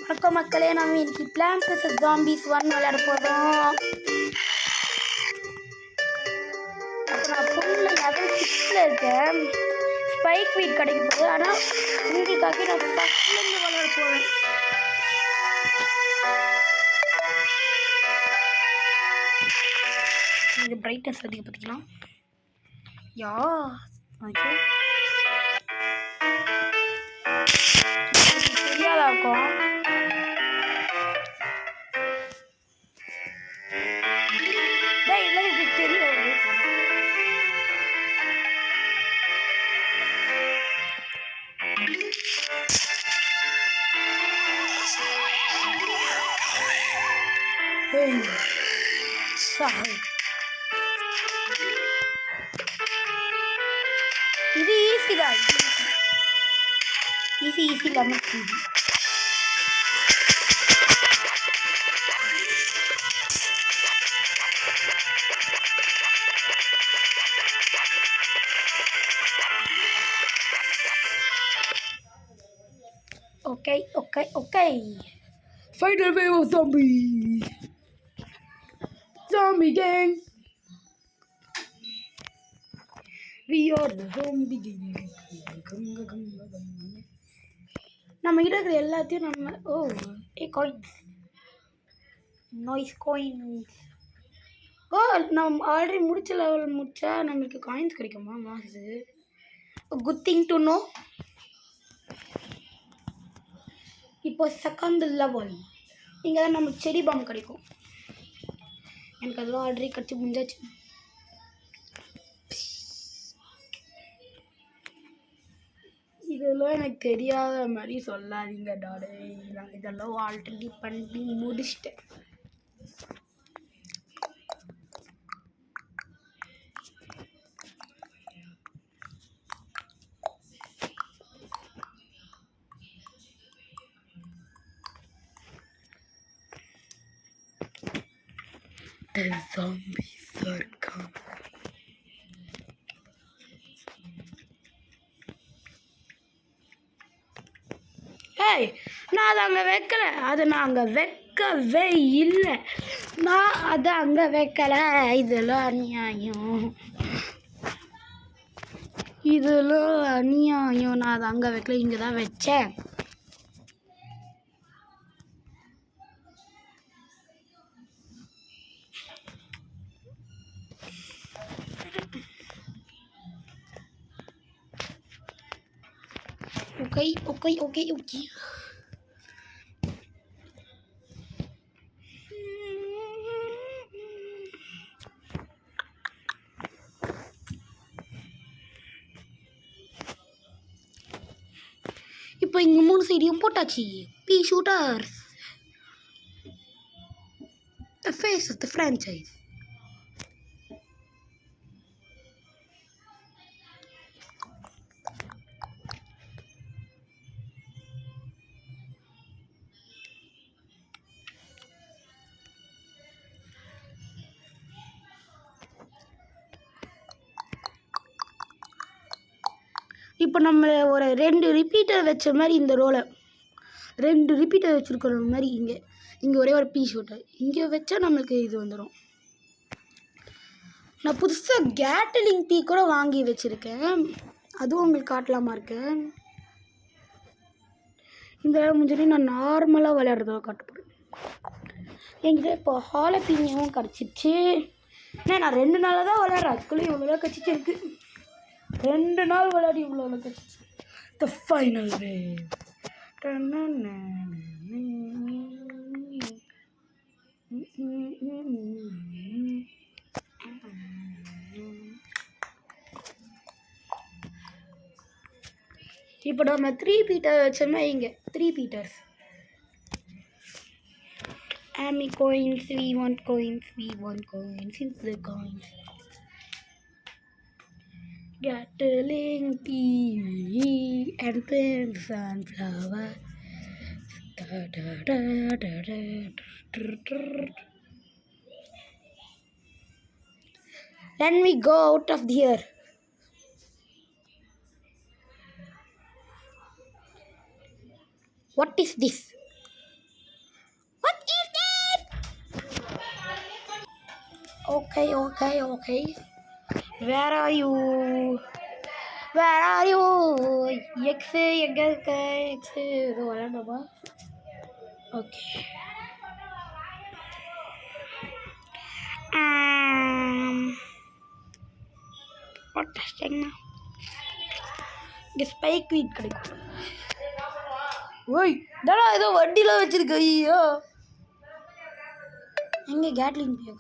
வணக்கம் மக்களே, நம்ம இன்னைக்கு பிளான்ஸ் vs Zombies 1 விளையாட போகிறோம். அப்போ நான் ஃபுல்லு லெவல் 6ல் இருக்கேன். ஸ்பைக் வீட் கிடைக்க போகுது. ஆனால் உங்களுக்காக நான் ஃபஸ்ட்லேருந்து விளையாட போகிறேன். இங்கே பிரைட்னஸ் அதிகப்படுத்திக்கலாம். ஓகே, தெரியாதா இருக்கும். இது ஈஸி தான். ஈஸி இல்லாமல் Okay. Final wave of zombies. Zombie gang. We are the zombie gang. நம்ம கிட்ட இருக்கிற எல்லாத்தையும் நம்ம காயின்ஸ், நாய்ஸ் காயின்ஸ். நம்ம ஆல்ரெடி முடிச்ச லெவல் முடிச்சா நம்மளுக்கு காயின்ஸ் கிடைக்குமா? மாசு குட் திங் டு நோ. இப்போ செகண்ட் லெவல் இங்கே தான் நம்மளுக்கு செடி பாம் கிடைக்கும். எனக்கு அதெல்லாம் ஆல்ரெடி கிடச்சி முடிஞ்சாச்சு. இதெல்லாம் எனக்கு தெரியாத மாதிரி சொல்லாதீங்க டாடே. நான் இதெல்லாம் ஆல்ரெடி பண்ணி முடிச்சிட்டேன். The zombies are coming. நான் அதை அங்கே வைக்கலை. அது நான் அங்கே வைக்கவே இல்லை. நான் அதை அங்கே வைக்கலை. இதெல்லாம் அநியாயம். நான் அதை அங்கே வைக்கல, இங்கே தான் வச்சேன். Okay. இப்போ இங்கே 3 சைடையும் போட்டாச்சு. Pea shooters, the face of the franchise. இப்போ நம்ம ஒரு 2 ரிப்பீட்டர் வச்ச மாதிரி இந்த ரோலை 2 ரிப்பீட்டர் வச்சுருக்கிற மாதிரி இங்கே ஒரே ஒரு பீ ஷூட்டர் இங்கே வச்சா நம்மளுக்கு இது வந்துடும். நான் புதுசாக கேட்டலிங் டீ கூட வாங்கி வச்சுருக்கேன். அதுவும் உங்களுக்கு காட்டலாமா இருக்கேன். இந்த முடிஞ்சோடனே நான் நார்மலாக விளையாடுறத காட்ட போகிறேன். என்கிட்ட இப்போ ஹாலப்பீனியாவும் கிடச்சிச்சு. நான் 2 நாளாக தான் விளையாடுறேன். அதுக்குள்ளே இவ்வளோ கட்சிச்சு இருக்குது. 2 நாள் விளையாடி இவ்வளோ கட்சிச்சு. The final wave. இப்போ நம்ம 3 பீட்டர் வச்சோம்னா இங்கே 3 Peter's. Ami coins, we want coins. It's the coins. Gatling TV and pins and flowers. Let me go out of here. What is this? Okay. Where are you? X எங்க இருக்க? X ஏதோ விளையாடுமா? Okay. What thing? இங்க spike வீட் கிடைக்கும். ஓய், டடா ஏதோ வண்டில வச்சிருக்க. ஐயோ. எங்க கேட்லிங் பி?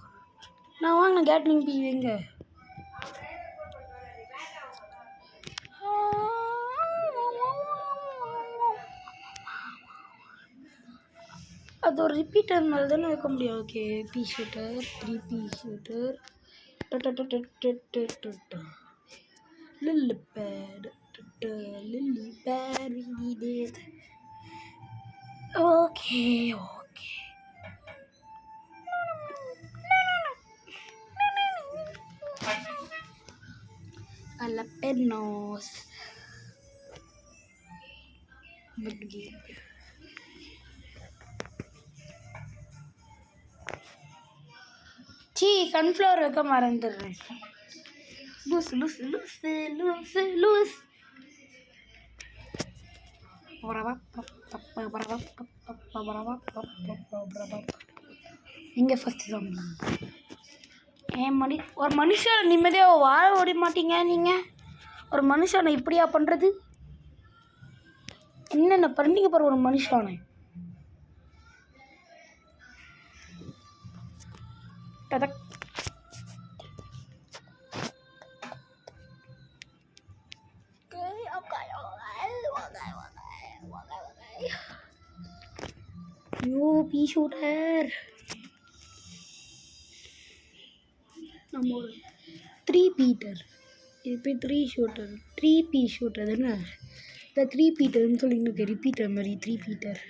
நான் வாங்கின கேட்லிங் பி எங்க? அது ஒரு ரிப்பீட்டர் மேலே தானே வைக்க முடியும். Okay, pea shooter, 3 pea shooter, lily pad, we need it. Okay. Jalapenos. Sunflower வைக்க மறந்துடுறேன். லூஸ் இங்கே ஃபஸ்ட்டு தான் ஒரு மனுஷனை நிம்மதியாக வாழ விட மாட்டீங்க நீங்கள். ஒரு மனுஷனை இப்படியா பண்ணுறது? என்னென்ன பண்ணீங்க பாரு ஒரு மனுஷனை. ஐயோ, பி ஷூட்டர். நம்ம ஒரு 3 பீட்டர், இப்போ 3 ஷூட்டர், 3 பி ஷூட்டர் தானே. இந்த 3 பீட்டர்னு சொல்லிட்டு ரிப்பீட்டர் மாதிரி 3 பீட்டர்.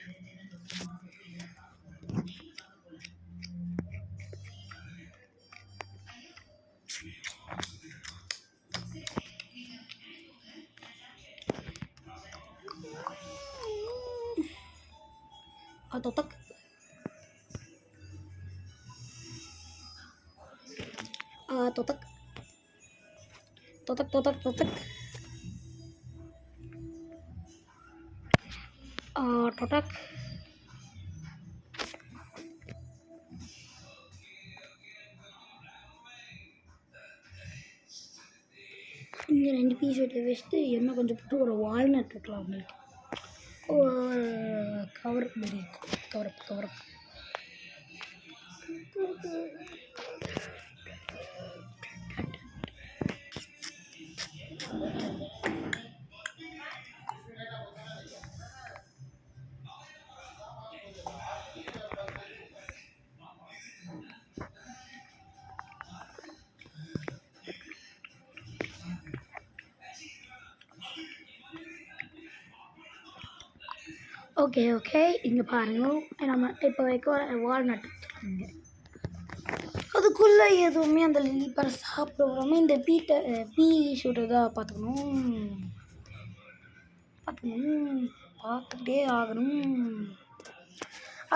totak totak இங்கே 2 பீஸ் வச்சுட்டு என்ன கொஞ்சம் போட்டு ஒரு வால்நட் வைக்கலாம். உங்களுக்கு கவர் மாதிரி கவர் ஓகே இங்கே பாருங்கள். நம்ம இப்போ வைக்க வால்நட் வச்சுருக்கீங்க. அதுக்குள்ளே எதுவுமே அந்த லில்லிப்பர் சாப்பிடுவோமே. இந்த பீ ஷூட்டர் தான் பார்த்துக்கிட்டே ஆகணும்.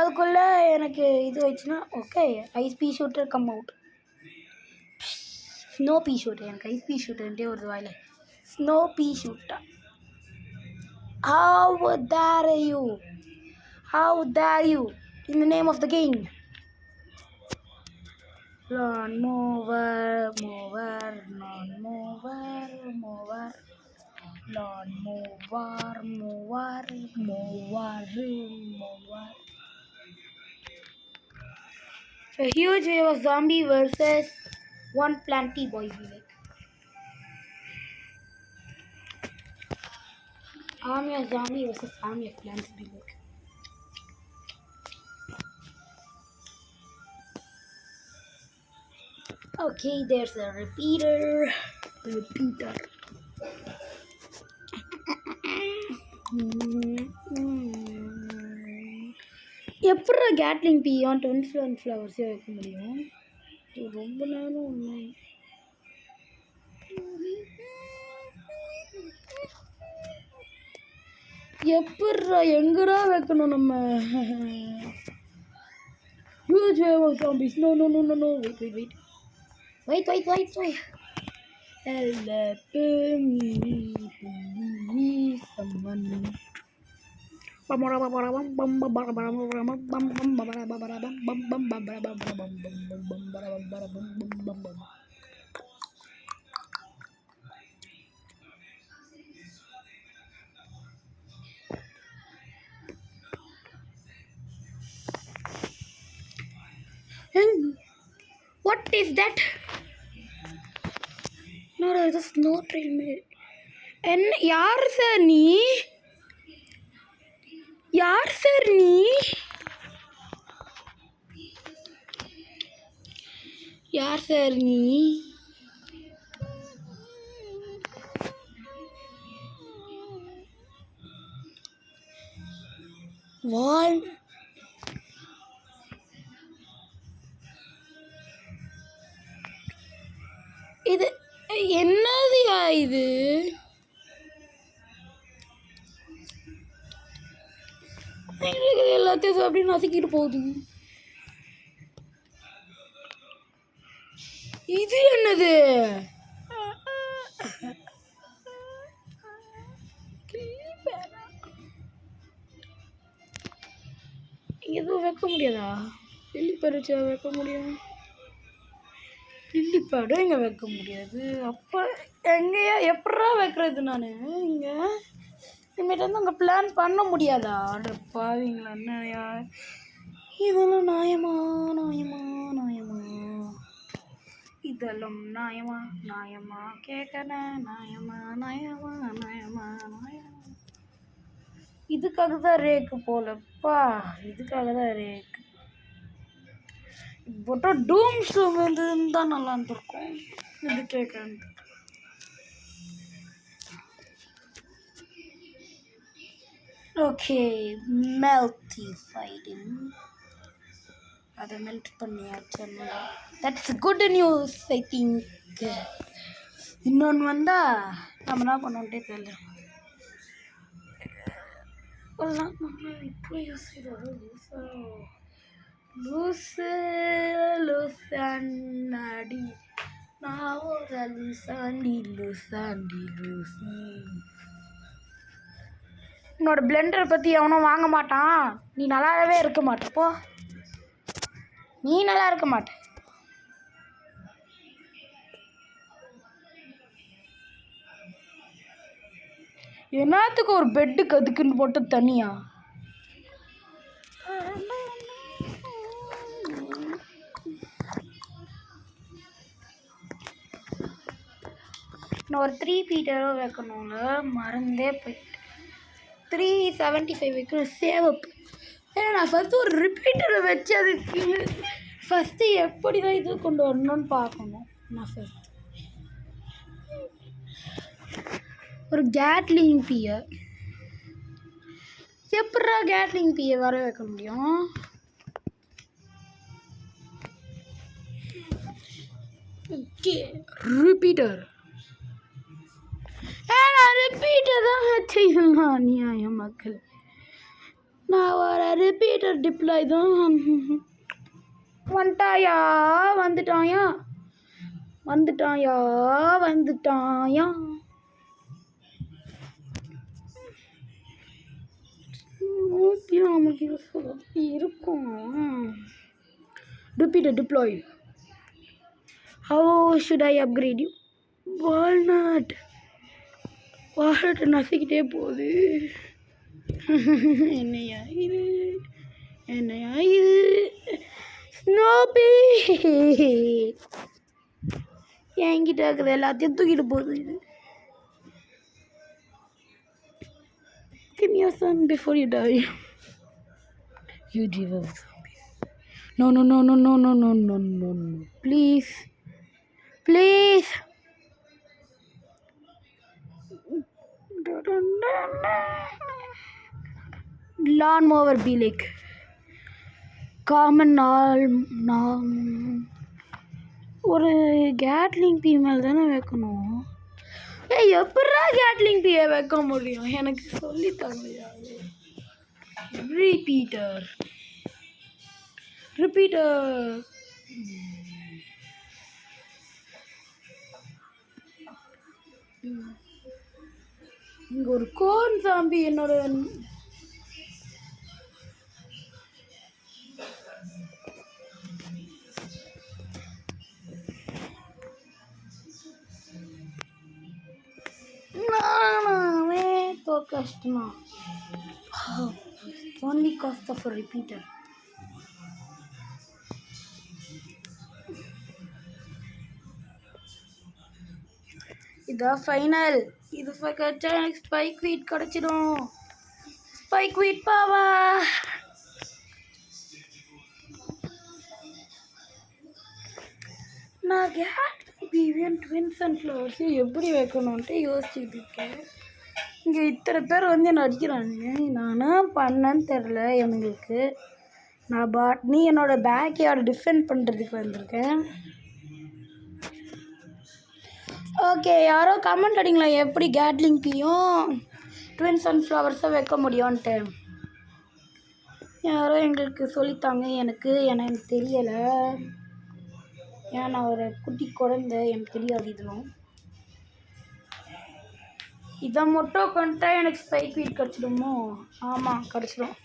அதுக்குள்ளே எனக்கு இது வச்சுன்னா okay. Ice pea shooter come out. Snow pea shooter. எனக்கு ஐஸ் பீ ஷூட்டர்ன்ட்டே ஒரு வாயில் snow pea shooter. How dare you in the name of the king. Lawn mower lawn mower. A huge wave of zombie versus one planty boy village. Army of zombie versus army of plants village. Okay, there's a repeater. எப்படா Gatling be on 21 ஃப்ளவர்ஸே வைக்க முடியும்? ரொம்ப நேரம் ஒன்று எப்படா எங்கடா வைக்கணும் நம்ம? Huge wave of zombies. No. Wait. Wait. Help me, please, someone. What is that? No, it is not real. And yaar sir nee? Yaar sir nee? Yaar sir nee? Wall. இது என்னதுயா இது? எல்லாத்தையும் அப்படி நசுக்கிட்டு போகுது. இது என்னது? எதுவும் வைக்க முடியாதா? லில்லி பறிச்சா வைக்க முடியும். லில்லி பேடும் இங்கே வைக்க முடியாது. அப்போ எங்கேயா எப்படா வைக்கிறது நான் இங்கே? இனிமேட்டு வந்து அங்கே பிளான் பண்ண முடியாதா? ஆர்டர் பாவீங்களா என்னையா? இதெல்லாம் நியாயமா? இதெல்லாம் நியாயமா கேட்கறேன். நியாயமா. இதுக்காக தான் ரேக்கு போலப்பா. இதுக்காக தான் ரேக்கு போட்டா டூம் ஸ்டூம் தான் நல்லா இருந்திருக்கும். இது கேட்குறேன். ஓகே, மெல்டி ஃபைடிங் அதை மெல்ட் பண்ணியாச்சு. That's good news I think. இன்னொன்று வந்தால் நம்ம என்ன பண்ணோன்ட்டே தெரியல. இப்போ யோசிக்கிறோம். லூசாண்டி நான் ஒரு லூசாண்டி. என்னோட பிளெண்டரை பற்றி எவனும் வாங்க மாட்டான். நீ நல்லாவே இருக்க மாட்டப்போ. நீ நல்லா இருக்க மாட்ட. என்னத்துக்கு ஒரு பெட்டுக்கு அதுக்குன்னு போட்டு தனியா? நான் ஒரு 3 பீட்டரோ வைக்கணும்ல, மறந்தே போயிட்டு. 375 வைக்கணும் சேவ் அப். ஏன்னா நான் ஃபஸ்ட்டு ஒரு ரிப்பீட்டரை வச்சு அதுக்கு ஃபஸ்ட்டு எப்படி தான் இது கொண்டு வரணும்னு பார்க்கணும். நான் ஃபஸ்ட்டு ஒரு கேட்லிங் பியை எப்படா கேட்லிங் பியை வர வைக்க முடியும்? Okay, repeater. நான் ரிப்பீட்டர் தான் வச்சுக்கலாம். நியாயம் மக்கள். நான் ஒரு ரிப்பீட்டர் டிப்ளாய் தான். வந்துட்டாயா? நமக்கு இருக்கும். Repeater deploy. How should I upgrade you? Walnut நசிக்கிட்டே போகுது. என்னையா இது? ஸ்னோபி என்கிட்ட இருக்கிறது எல்லாத்தையும் தூக்கிட்டு போகுது இது. Give me your son before you die. You deserve zombies. No. Please. Lawnmower be like common ஒரு கேட்லிங் பீ மேலே தானே வைக்கணும். எப்படா கேட்லிங் பீயை வைக்க முடியும்? எனக்கு சொல்லித்தாங்கயா. ரிப்பீட்டர் இங்கே ஒரு கோன் சாம்பி என்னோட நானே கஷ்டமா only cost of a repeater. இதான் ஃபைனல். இது கிடைச்சா எனக்கு ஸ்பைக் வீட் கிடச்சிடும். ஸ்பைக் வீட் பாவா. நான் கேட் பிவியன் ட்வின்ஸ் அண்ட் ஃப்ளவர்ஸு எப்படி வைக்கணுன்ட்டு யோசிச்சுட்டு இருக்கேன். இங்கே இத்தனை பேர் வந்து என்னை அடிக்கிறானுங்க. நானும் பண்ணேன்னு தெரில எங்களுக்கு. நான் நீ என்னோடய பேக் யார்டு டிஃபெண்ட் பண்ணுறதுக்கு வந்திருக்கேன். ஓகே, யாரோ கமெண்ட் அடிங்களா எப்படி கேட்லிங் பியும் ட்வின்ஸ் அண்ட் ஃப்ளவர்ஸை வைக்க முடியும்ன்ட்டு. யாரோ எங்களுக்கு சொல்லித்தாங்க. எனக்கு தெரியலை. ஏன் நான் ஒரு குட்டி குழந்தை, எனக்கு தெரியாது இதெல்லாம். இதை மட்டும் கொண்டா எனக்கு ஸ்பைக் வீட் கிடச்சிடுமோ? ஆமாம், கிடச்சிடும்.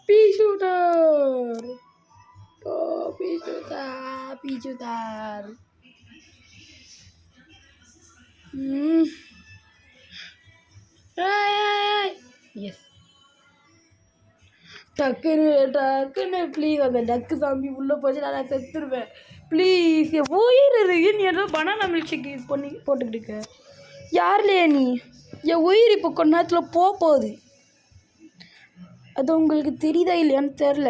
பீஷூட்டர் பீஷூட்டர் பீஷூட்டர். எஸ், டக்குன்னு ப்ளீஸ். அந்த டக்கு சாமி உள்ளே போச்சு, நான் செத்துருவேன். ப்ளீஸ் என் உயிர் இருக்கு. நீ ஏதோ பனானா மில்க் ஷேக் யூஸ் பண்ணி போட்டுக்கிட்டு இருக்க. யார்லையே நீ? என் உயிர் இப்போ கொஞ்ச நேரத்தில் போகுது. அது உங்களுக்கு தெரியுதா இல்லையான்னு தெரில.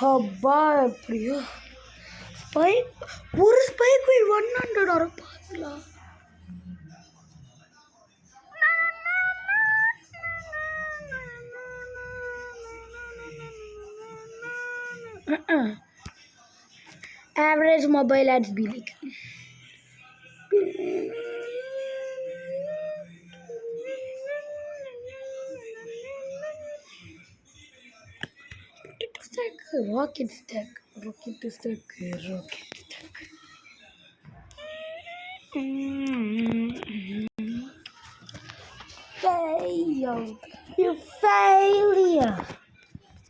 அப்பா எப்படியோ ஸ்பைக், ஒரு ஸ்பைக் 100 வர பாருங்களா. Average mobile ads be like. Rocket stack. Fail. You failure.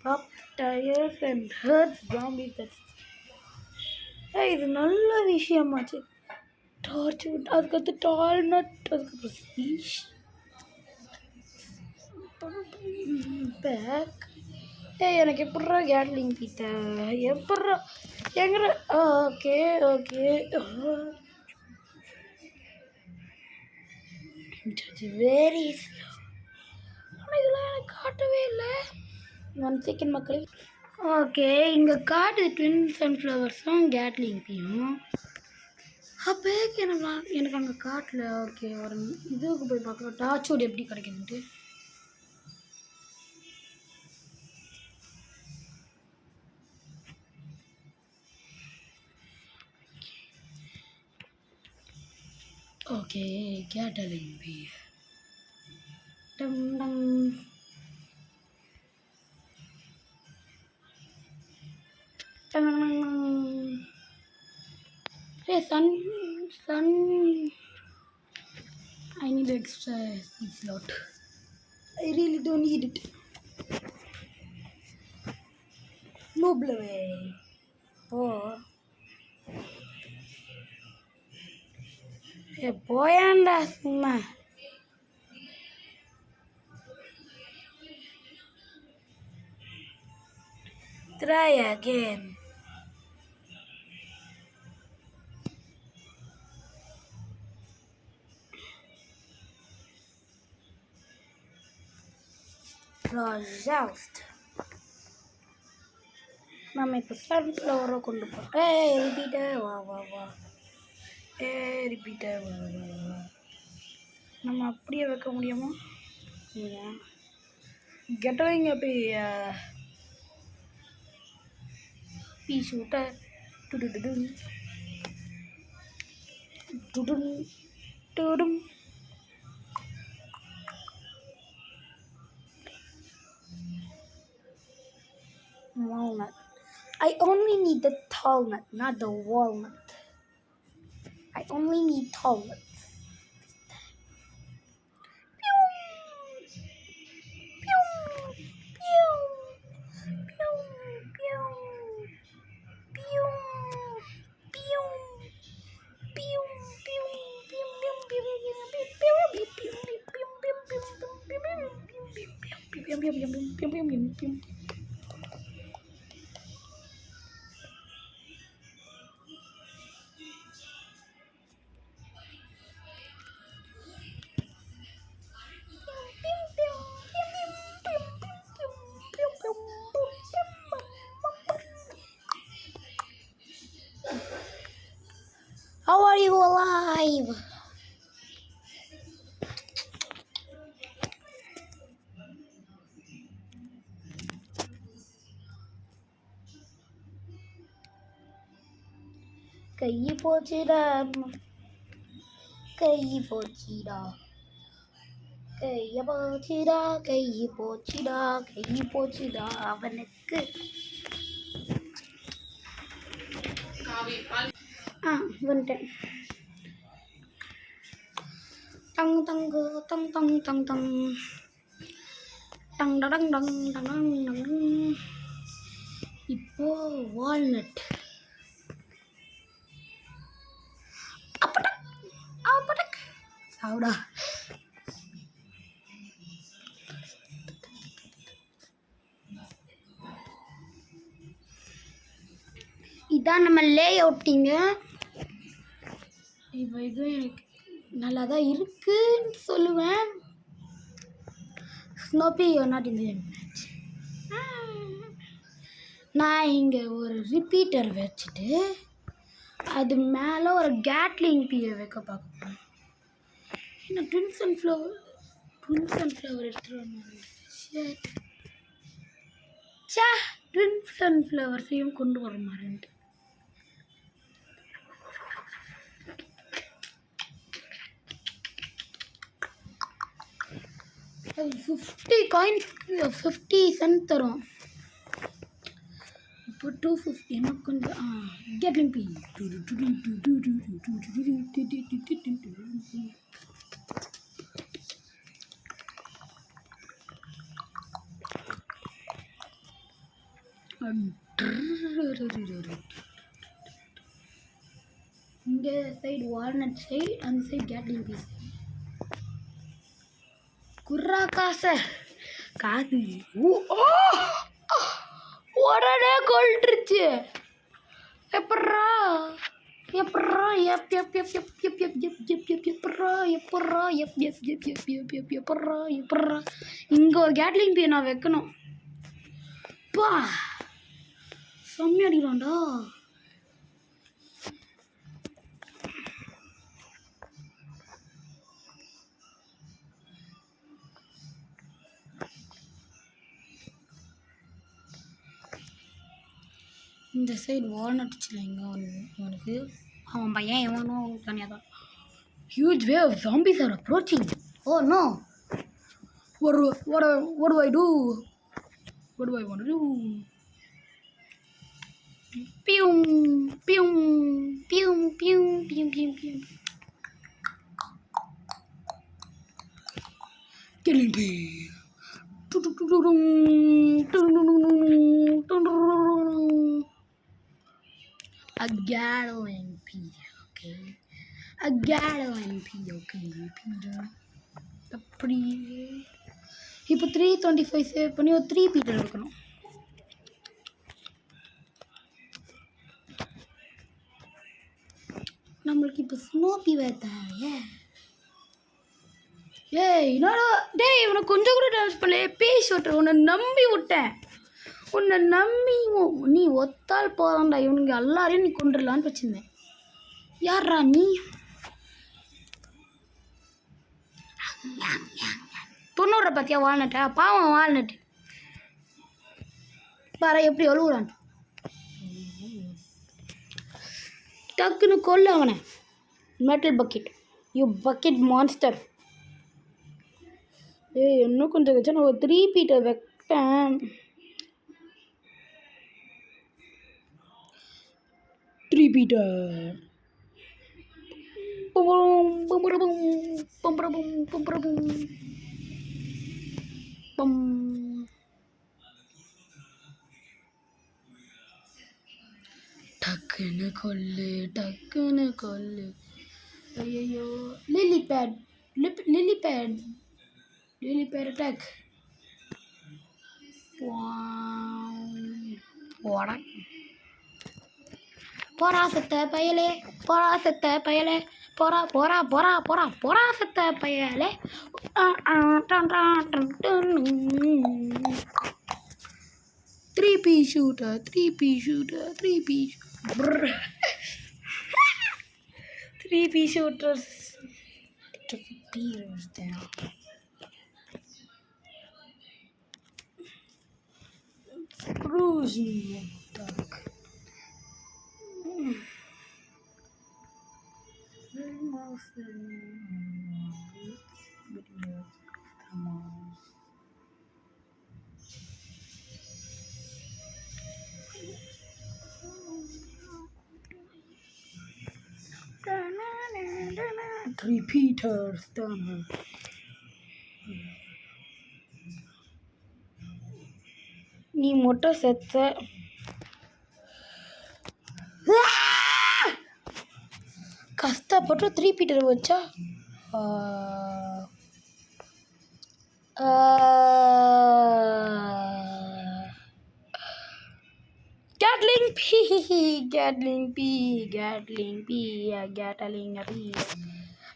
Pop tires and hurt zombies. இது நல்ல விஷயமாச்சு. டார்ச் அதுக்கடுத்து டால்நட், அதுக்கப்புறம் ஸ்பீஷ் பேக். எனக்கு எப்பட்றா கேட்லிங் பீத்த எப்பட்றா எங்கிற? Okay very slow. ஆனால் இதெல்லாம் எனக்கு காட்டவே இல்லை. 1 செகண்ட் மக்களே. ஓகே, இங்கே காட்டு ட்வின்ஸ் அண்ட் ஃப்ளவர்ஸும் கேட்லிங் பீயும். அப்போ எனக்கு அங்கே காட்டல. ஓகே, ஒரு இதுக்கு போய் பார்க்கலாம் டார்ச்சோடு எப்படி கிடைக்குதுன்ட்டு. ஓகே, கேட்லிங் பீ. டம் டம். Hey, sun. I need extra seed slot. I really don't need it. No way. Oh. Hey, boy, and asma. Try again. Roused. நம்ம இப்போ சன்ஃப்ளவரை கொண்டு போகிறோம். ரிப்பீட்டர் வா. ரிப்பீட்டர் வா. நம்ம அப்படியே வைக்க முடியுமா? கெட்டவங்க போய் பீஷூட்டர் tudum. Walnut. I only need the tall nut, not the walnut. I only need tall nuts. How are you alive? கையை போச்சுடா கையை போச்சுடா கையை போச்சுடா கையை போச்சுடா கையை போச்சுடா அவனுக்கு வந்துட்டேன் டங் டங்கு டங் டங் டங் டங் டங் டங் டங் டங் டங். இப்போ வால்நட் சாவுடா. இதான் நம்ம லே அவுட்டிங்க. இப்போ இது எனக்கு நல்லா தான் இருக்குன்னு சொல்லுவேன். Snoopy you're not in the match. நான் இங்கே ஒரு ரிப்பீட்டர் வச்சுட்டு அது மேலே ஒரு கேட்லிங் பீயை வைக்க பார்க்க போகிறேன். என்ன ட்வின்ஸ் அண்ட் ஃப்ளவர் எடுத்துகிட்டு வந்தாங்க. ட்வின்ஸ் அண்ட் ஃப்ளவர்ஸையும் கொண்டு வர மாதிரின்ட்டு. அது 50 காயின்ஸ் 50 சென்ட் தரும். இப்போ 250 எனக்கு கொஞ்சம் கேட்லிங் பீ. இங்கே சைடு வால்நட் சைடு, அந்த சைடு கேட்லிங் பீஸ். குர்ரா காசு உடனே கொல்ட்டுருச்சு. எப்பட்றா எப்பட்றா எப் எப் எப் எப் எப் எப் எப் எப் எப் எப்பட்றா எப்பட்றா எப் எப் எப் எப் எப் எப் எப்பட்றா எப்பட்றா. இங்கே ஒரு கேட்லிங் பீ நான் வைக்கணும். பா செம்மி அடிக்கிறான்டா. இந்த சைடு வால்நட் வச்சுல இங்கே இவனுக்கு அவன் பையன் இவனும் தனியாக தான். Huge wave of zombies are approaching. Oh no. What do I do? What do I want to do? Pew pew pew pew pew pew pew. Killing me. A Gatling pea, okay. A Gatling pea, okay, Peter. அப்படி இப்போ 325 save பண்ணி ஒரு 3 Peter எடுக்கணும். நம்மளுக்கு இப்போ ஸ்னோபி வேறு தேவையே. ஏய் என்னடா டேய், இவனை கொஞ்சம் கூட டான்ஸ் பண்ணல. பேசி விட்டுறேன். உன்னை நம்பி விட்டேன். உன்னை நம்பி நீ ஒத்தால் போதான்டா. இவனுங்க எல்லாரையும் நீ கொண்டுடலான்னு வச்சுருந்தேன். யார்ரா நீ? 90 பார்த்தியா வால்நட்டா? பாவம் வால்நட்டு பாரு எப்படி அழுகுறான். டக்குன்னு கொல்ல அவனை. Metal bucket you bucket monster. ஏய் இன்னும் கொஞ்சம் வச்சா நான் ஒரு 3 பீட்டர் வைப்பேன். 3 பீட்டர். டக்குன்னு கொல்லு. ஐயோ லிலி பேட் அட்டாக். போரா செத்த பயலே. போரா செத்த பயலே. 3P shooter. 3P shooters. Took the beaters down. Cruising duck. Repeaters done. நீ மொட்டை செத்த. கஷ்டப்பட்டு 3 பீட்டர் வச்சா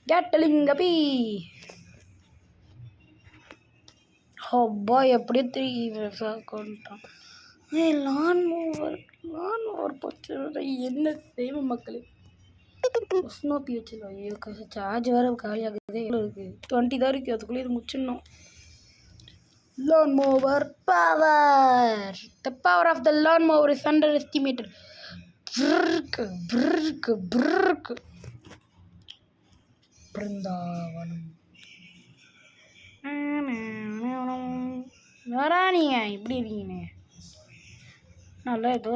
Gatling P. அப்பா எப்படியோ 3 கொண்டான். லான் ஓவர் போச்சு. என்ன செய்வோம் மக்களே. ஸ்னோப்பி வச்சிடலாம். ஐயோ சார்ஜ் வேறு காலியாகுது. இருக்குது 20 தான் இருக்குது. அதுக்குள்ளே இது முடிச்சிடணும். Lawnmower power. The power of the lawnmower is underestimated. Brrrk. Brindavanam. வரானிங்க இப்படி இருக்கீங்க. நல்லா ஏதோ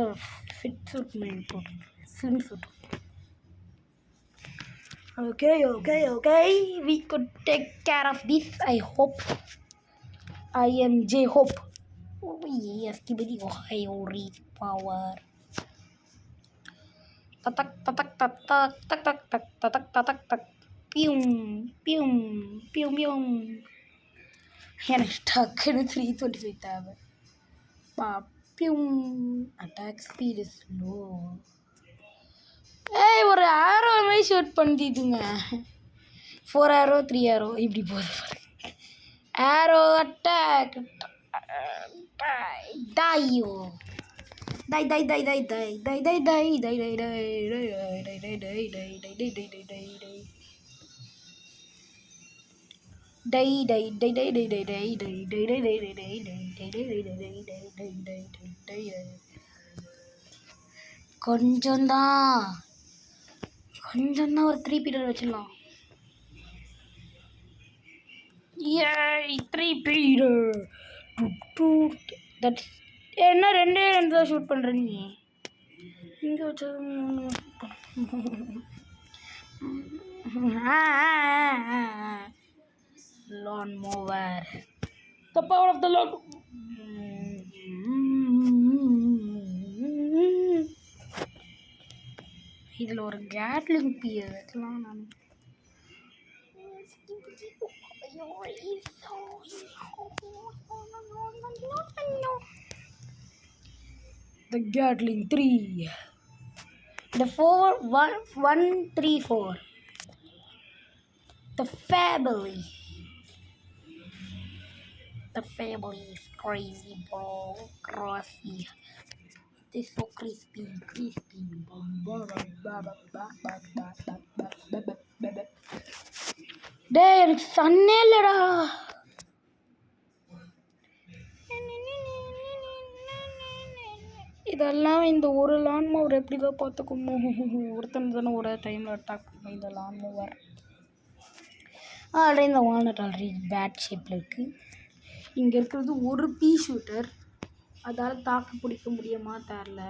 ஃபிட் சூட் மாதிரி போட்டுருக்கேன். Slim suit. Okay. We could take care of this. I hope. I am J-Hope. Oh yes, Kibidi Ohio reach power. Tak. Pium. எனக்கு டக்குன்னு 325 தேவை. பியூம். Attack speed is low. ஒரு ஆரோ மாதிரி ஷூட் பண்ணிட்டுங்க. 4 arrow 3 arrow இப்படி போகுது. ஆரோ அட்டாக். டாயோ. டை. கொஞ்சம்தான் ஒரு 3 Peter வச்சிடலாம். 3 பீட்டர். தட்ஸ் என்ன 2 தான் ஷூட் பண்ணுற நீ. இங்கே வச்சது lawnmower. The power of the lawn. இதில் ஒரு கேட்லிங் பீ வைக்கலாம். நான் the Gatling 3. The 134. The family is crazy, bro. Crazy. It's so crispy. டேய் எனக்கு சன்னே இல்லடா. இதெல்லாம் இந்த ஒரு லான்மோவர் எப்படி தான் பார்த்துக்குமோ. ஒருத்தன் தானே ஒரு டைமில் அட்டாக் பண்ணும் இந்த லான்மோவர். ஆல்ரெடி இந்த வால்நட் ஆல்ரெடி பேட் ஷேப்பில் இருக்குது. இங்கே இருக்கிறது ஒரு பீ ஷூட்டர், அதால் தாக்கு பிடிக்க முடியுமா தெரில.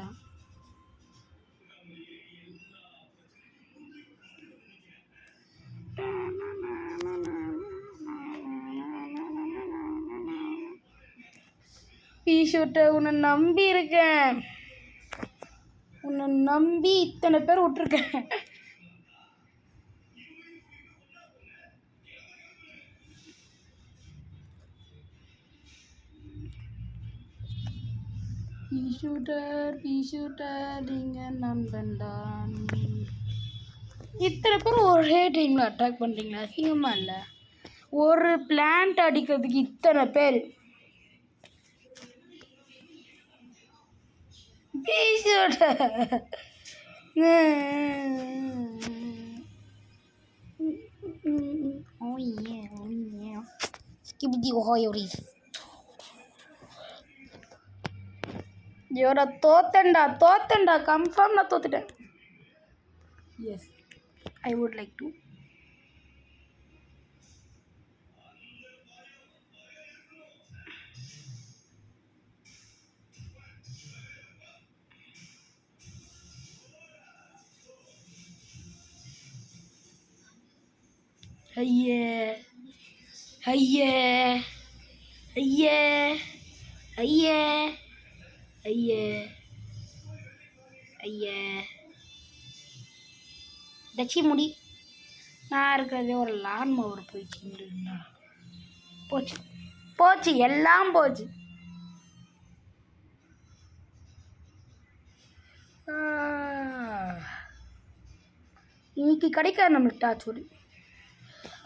பீ ஷூட்டர் உன்னை நம்பி இருக்கேன், உன்னை நம்பி இத்தனை பேர் விட்டுருக்கேன். பீ ஷூட்டர் நீங்கள் நண்பன்தான். இத்தனை பேர் ஒரே டைமில் அட்டாக் பண்ணுறீங்களா? அசிங்கமா இல்லை? ஒரு பிளான்ட் அடிக்கிறதுக்கு இத்தனை பேர். பீ ஷூட்டர் ஐயோடா, தோத்தேன்டா கன்ஃபார்ம் நான் தோத்துட்டேன். Yes, I would like to. ஐயே ஐயே ஐயே ஐயே ஐயே ஐயே, தச்சி முடி. நான் இருக்கிறதே ஒரு லான் மோவர் போயிடுச்சுங்களா? போச்சு போச்சு, எல்லாம் போச்சு. இன்னைக்கு கிடைக்காது நம்மளுக்கு டாச்சோடு.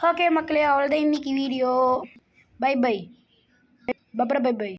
ஓகே மக்களே, அவ்வளோதான் இன்னைக்கு வீடியோ. பை பை பப்ரா, பை பை.